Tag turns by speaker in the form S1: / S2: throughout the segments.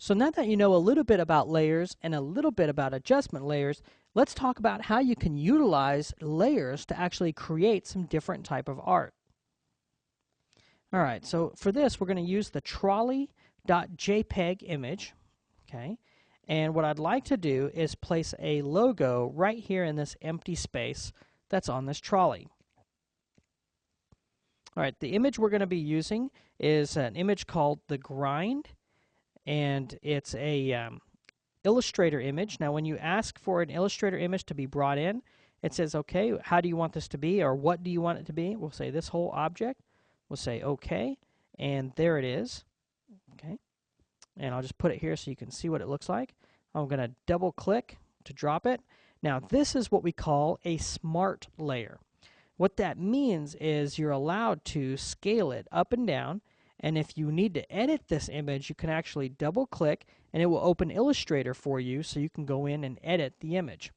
S1: So now that you know a little bit about layers and a little bit about adjustment layers, let's talk about how you can utilize layers to actually create some different type of art. All right, so for this, we're going to use the trolley.jpg image, okay? And what I'd like to do is place a logo right here in this empty space that's on this trolley. All right, the image we're going to be using is an image called the grind, and it's a Illustrator image. Now, when you ask for an Illustrator image to be brought in, it says, okay, how do you want this to be, or what do you want it to be? We'll say this whole object. We'll say okay, and there it is. Okay, and I'll just put it here so you can see what it looks like. I'm going to double click to drop it. Now, this is what we call a smart layer. What that means is you're allowed to scale it up and down, and if you need to edit this image, you can actually double click and it will open Illustrator for you so you can go in and edit the image.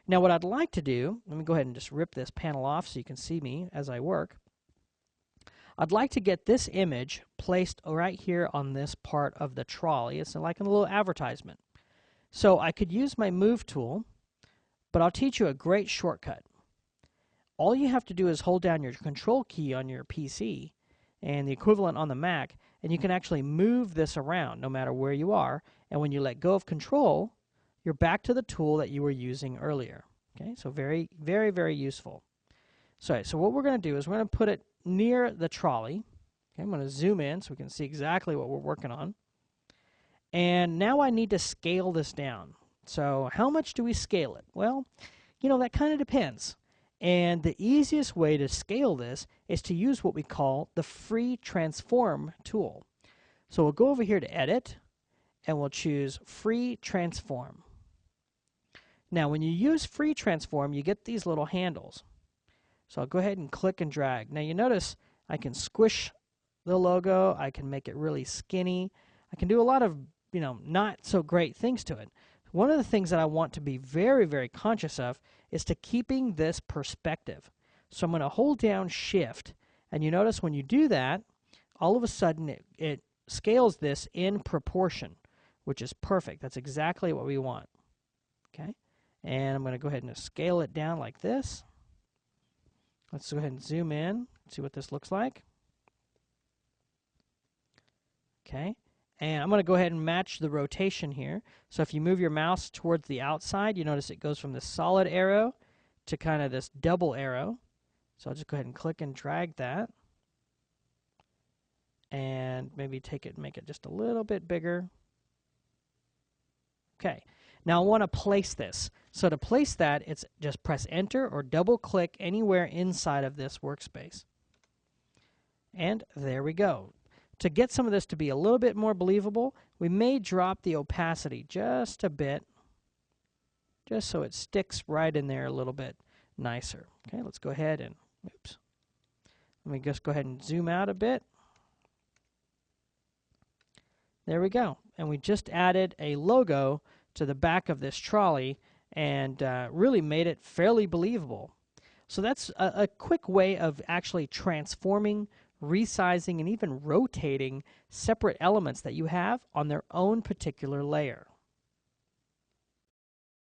S1: Now, what I'd like to do, let me go ahead and just rip this panel off so you can see me as I work. I'd like to get this image placed right here on this part of the trolley. It's like a little advertisement. So I could use my Move tool, but I'll teach you a great shortcut. All you have to do is hold down your Control key on your PC and the equivalent on the Mac, and you can actually move this around no matter where you are. And when you let go of Control, you're back to the tool that you were using earlier. Okay, so very, very, very useful. So what we're going to do is we're going to put it near the trolley. Okay, I'm going to zoom in so we can see exactly what we're working on. And now I need to scale this down. So how much do we scale it? Well, you know, that kind of depends. And the easiest way to scale this is to use what we call the free transform tool. So we'll go over here to edit and we'll choose free transform. Now when you use free transform, you get these little handles. So I'll go ahead and click and drag. Now you notice I can squish the logo, I can make it really skinny, I can do a lot of, you know, not so great things to it. One of the things that I want to be very, very conscious of is to keeping this perspective. So I'm going to hold down Shift, and you notice when you do that, all of a sudden it scales this in proportion, which is perfect. That's exactly what we want. Okay, and I'm going to go ahead and scale it down like this. Let's go ahead and zoom in, see what this looks like. Okay, and I'm going to go ahead and match the rotation here. So if you move your mouse towards the outside, you notice it goes from this solid arrow to kind of this double arrow. So I'll just go ahead and click and drag that. And maybe take it and make it just a little bit bigger. Okay, now I want to place this. So to place that, it's just press Enter or double click anywhere inside of this workspace. And there we go. To get some of this to be a little bit more believable, we may drop the opacity just a bit, just so it sticks right in there a little bit nicer. Okay, let's go ahead and, oops. Let me just go ahead and zoom out a bit. There we go. And we just added a logo to the back of this trolley and really made it fairly believable. So that's a quick way of actually transforming, resizing, and even rotating separate elements that you have on their own particular layer.